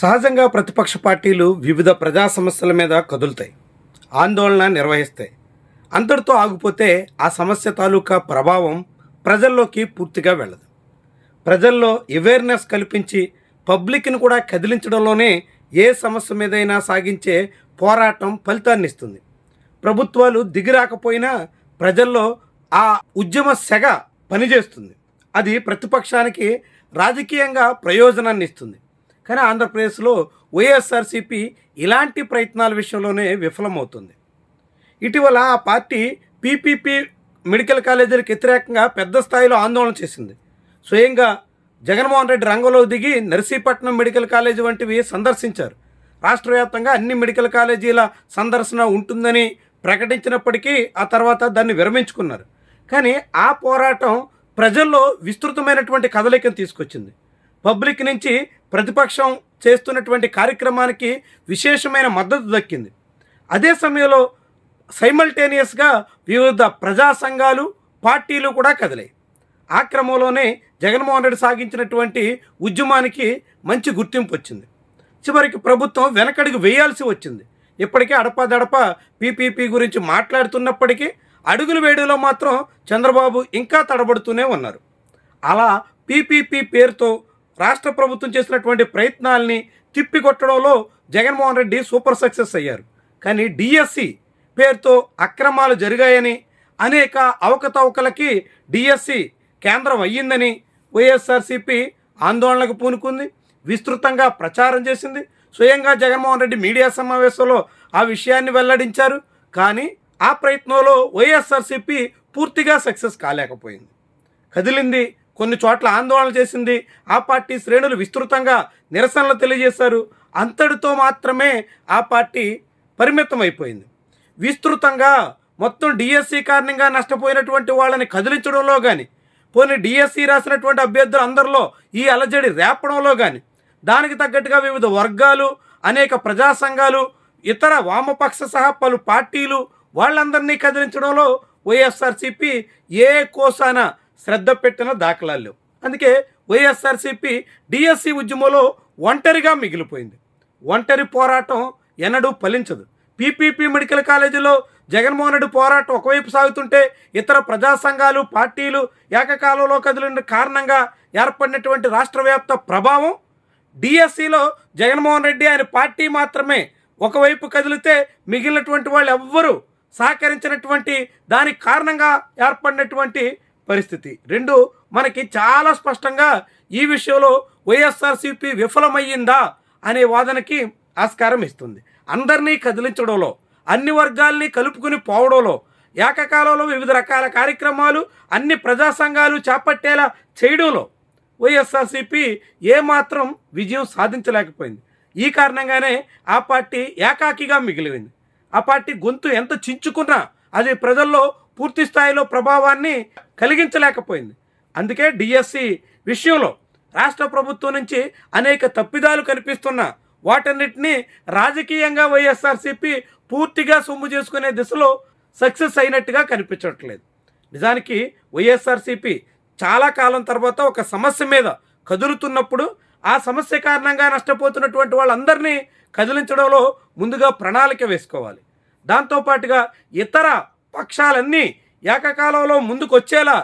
సహజంగా ప్రతిపక్ష పార్టీలు వివిధ ప్రజా సమస్యల మీద కదులుతాయి, ఆందోళన నిర్వహిస్తాయి. అంతటితో ఆగిపోతే ఆ సమస్య తాలూకా ప్రభావం ప్రజల్లోకి పూర్తిగా వెళ్ళదు. ప్రజల్లో అవేర్నెస్ కల్పించి పబ్లిక్ని కూడా కదిలించడంలోనే ఏ సమస్య మీదైనా సాగించే పోరాటం ఫలితాన్ని ఇస్తుంది. ప్రభుత్వాలు దిగిరాకపోయినా ప్రజల్లో ఆ ఉద్యమ సెగ పనిచేస్తుంది. అది ప్రతిపక్షానికి రాజకీయంగా ప్రయోజనాన్ని ఇస్తుంది. కానీ ఆంధ్రప్రదేశ్లో వైఎస్ఆర్సీపీ ఇలాంటి ప్రయత్నాల విషయంలోనే విఫలమవుతుంది. ఇటీవల ఆ పార్టీ పీపీపీ మెడికల్ కాలేజీలకు వ్యతిరేకంగా పెద్ద స్థాయిలో ఆందోళన చేసింది. స్వయంగా జగన్మోహన్ రెడ్డి రంగంలో దిగి నర్సీపట్నం మెడికల్ కాలేజీ వంటివి సందర్శించారు. రాష్ట్ర వ్యాప్తంగా అన్ని మెడికల్ కాలేజీల సందర్శన ఉంటుందని ప్రకటించినప్పటికీ ఆ తర్వాత దాన్ని విరమించుకున్నారు. కానీ ఆ పోరాటం ప్రజల్లో విస్తృతమైనటువంటి కదలికను తీసుకొచ్చింది. పబ్లిక్ నుంచి ప్రతిపక్షం చేస్తున్నటువంటి కార్యక్రమానికి విశేషమైన మద్దతు దక్కింది. అదే సమయంలో సైమల్టేనియస్గా వివిధ ప్రజా సంఘాలు, పార్టీలు కూడా కదిలాయి. ఆ క్రమంలోనే జగన్మోహన్ రెడ్డి సాగించినటువంటి ఉద్యమానికి మంచి గుర్తింపు వచ్చింది. చివరికి ప్రభుత్వం వెనకడుగు వేయాల్సి వచ్చింది. ఇప్పటికే అడపాదడప పీపీపీ గురించి మాట్లాడుతున్నప్పటికీ అడుగులు వేయడంలో మాత్రం చంద్రబాబు ఇంకా తడబడుతూనే ఉన్నారు. అలా పీపీపీ పేరుతో రాష్ట్ర ప్రభుత్వం చేసినటువంటి ప్రయత్నాల్ని తిప్పికొట్టడంలో జగన్మోహన్ రెడ్డి సూపర్ సక్సెస్ అయ్యారు. కానీ డిఎస్సి పేరుతో అక్రమాలు జరిగాయని, అనేక అవకతవకలకి డిఎస్సి కేంద్రం అయ్యిందని వైఎస్ఆర్సీపీ ఆందోళనకు పూనుకుంది, విస్తృతంగా ప్రచారం చేసింది. స్వయంగా జగన్మోహన్ రెడ్డి మీడియా సమావేశంలో ఆ విషయాన్ని వెల్లడించారు. కానీ ఆ ప్రయత్నంలో వైఎస్ఆర్సీపీ పూర్తిగా సక్సెస్ కాలేకపోయింది. కదిలింది, కొన్ని చోట్ల ఆందోళన చేసింది. ఆ పార్టీ శ్రేణులు విస్తృతంగా నిరసనలు తెలియజేశారు. అంతటితో మాత్రమే ఆ పార్టీ పరిమితం అయిపోయింది. విస్తృతంగా మొత్తం డిఎస్సి కారణంగా నష్టపోయినటువంటి వాళ్ళని కదిలించడంలో కానీ, పోనీ డిఎస్సి రాసినటువంటి అభ్యర్థులు అందరిలో ఈ అలజడి రేపడంలో కానీ, దానికి తగ్గట్టుగా వివిధ వర్గాలు, అనేక ప్రజా సంఘాలు, ఇతర వామపక్ష సహా పలు పార్టీలు వాళ్ళందరినీ కదిలించడంలో వైఎస్ఆర్సీపీ ఏ కోసాన శ్రద్ధ పెట్టిన దాఖలాలు లేవు. అందుకే వైఎస్ఆర్సీపీ డిఎస్సి ఉద్యమంలో ఒంటరిగా మిగిలిపోయింది. ఒంటరి పోరాటం ఎన్నడూ ఫలించదు. పీపీపీ మెడికల్ కాలేజీలో జగన్మోహన్ రెడ్డి పోరాటం ఒకవైపు సాగుతుంటే ఇతర ప్రజా సంఘాలు, పార్టీలు ఏకకాలంలో కదిలిన కారణంగా ఏర్పడినటువంటి రాష్ట్ర వ్యాప్త ప్రభావం, డిఎస్సిలో జగన్మోహన్ రెడ్డి ఆయన పార్టీ మాత్రమే ఒకవైపు కదిలితే మిగిలినటువంటి వాళ్ళు ఎవ్వరూ సహకరించినటువంటి దానికి కారణంగా ఏర్పడినటువంటి పరిస్థితి రెండు మనకి చాలా స్పష్టంగా ఈ విషయంలో వైఎస్ఆర్సీపీ విఫలమయ్యిందా అనే వాదనకి ఆస్కారం ఇస్తుంది. అందరినీ కదిలించడంలో, అన్ని వర్గాల్ని కలుపుకుని పోవడంలో, ఏకకాలంలో వివిధ రకాల కార్యక్రమాలు అన్ని ప్రజా సంఘాలు చేపట్టేలా చేయడంలో వైఎస్ఆర్సీపీ ఏమాత్రం విజయం సాధించలేకపోయింది. ఈ కారణంగానే ఆ పార్టీ ఏకాకిగా మిగిలింది. ఆ పార్టీ గొంతు ఎంత చించుకున్నా అది ప్రజల్లో పూర్తి స్థాయిలో ప్రభావాన్ని కలిగించలేకపోయింది. అందుకే డిఎస్సి విషయంలో రాష్ట్ర ప్రభుత్వం నుంచి అనేక తప్పిదాలు కనిపిస్తున్నా వాటన్నిటినీ రాజకీయంగా వైఎస్ఆర్సీపీ పూర్తిగా సొమ్ము చేసుకునే దిశలో సక్సెస్ అయినట్టుగా కనిపించట్లేదు. నిజానికి వైఎస్ఆర్సీపీ చాలా కాలం తర్వాత ఒక సమస్య మీద కదులుతున్నప్పుడు ఆ సమస్య కారణంగా నష్టపోతున్నటువంటి వాళ్ళందరినీ కదిలించడంలో ముందుగా ప్రణాళిక వేసుకోవాలి. దాంతోపాటుగా ఇతర పక్షాలన్నీ ఏకకాలంలో ముందుకు వచ్చేలా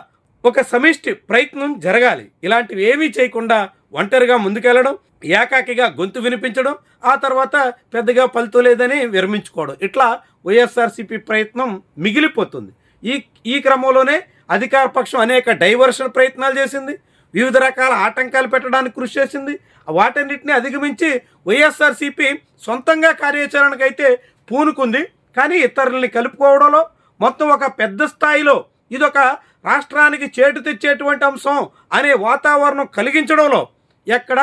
ఒక సమిష్టి ప్రయత్నం జరగాలి. ఇలాంటివి ఏమీ చేయకుండా ఒంటరిగా ముందుకెళ్ళడం, ఏకాకిగా గొంతు వినిపించడం, ఆ తర్వాత పెద్దగా ఫలితం లేదని విరమించుకోవడం, ఇట్లా వైఎస్ఆర్సీపీ ప్రయత్నం మిగిలిపోతుంది. ఈ క్రమంలోనే అధికార పక్షం అనేక డైవర్షన్ ప్రయత్నాలు చేసింది, వివిధ రకాల ఆటంకాలు పెట్టడానికి కృషి చేసింది. వాటన్నిటిని అధిగమించి వైఎస్ఆర్సీపీ సొంతంగా కార్యాచరణకైతే పూనుకుంది. కానీ ఇతరులని కలుపుకోవడంలో, మొత్తం ఒక పెద్ద స్థాయిలో ఇదొక రాష్ట్రానికి చేటు తెచ్చేటువంటి అంశం అనే వాతావరణం కలిగించడంలో ఎక్కడ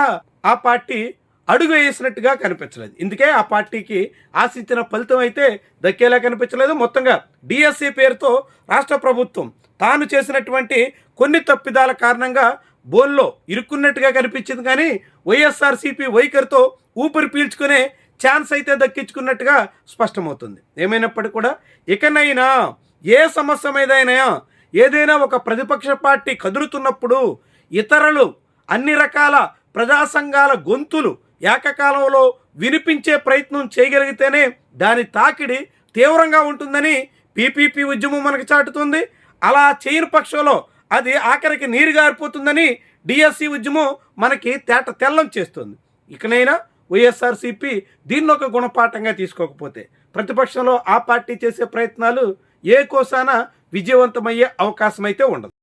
ఆ పార్టీ అడుగు వేసినట్టుగా కనిపించలేదు. ఇందుకే ఆ పార్టీకి ఆశించిన ఫలితం అయితే దక్కేలా కనిపించలేదు. మొత్తంగా డిఎస్సి పేరుతో రాష్ట్ర ప్రభుత్వం తాను చేసినటువంటి కొన్ని తప్పిదాల కారణంగా బోన్లో ఇరుక్కున్నట్టుగా కనిపించింది. కానీ వైఎస్ఆర్సీపీ వైఖరితో ఊపిరి పీల్చుకునే ఛాన్స్ అయితే దక్కించుకున్నట్టుగా స్పష్టమవుతుంది. ఏమైనప్పటికీ కూడా ఇకనైనా ఏ సమస్య మీదైనా ఏదైనా ఒక ప్రతిపక్ష పార్టీ కదులుతున్నప్పుడు ఇతరులు, అన్ని రకాల ప్రజా సంఘాల గొంతులు ఏకకాలంలో వినిపించే ప్రయత్నం చేయగలిగితేనే దాని తాకిడి తీవ్రంగా ఉంటుందని పీపీపీ ఉద్యమం మనకు చాటుతుంది. అలా చేయని పక్షంలో అది ఆఖరికి నీరు గారిపోతుందని డిఎస్సి ఉద్యమం మనకి తేట తెల్లం చేస్తుంది. ఇకనైనా వైఎస్ఆర్సీపీ దీన్ని ఒక గుణపాఠంగా తీసుకోకపోతే ప్రతిపక్షంలో ఆ పార్టీ చేసే ప్రయత్నాలు ఏ కోసాన విజయవంతమయ్యే అవకాశం అయితే ఉండదు.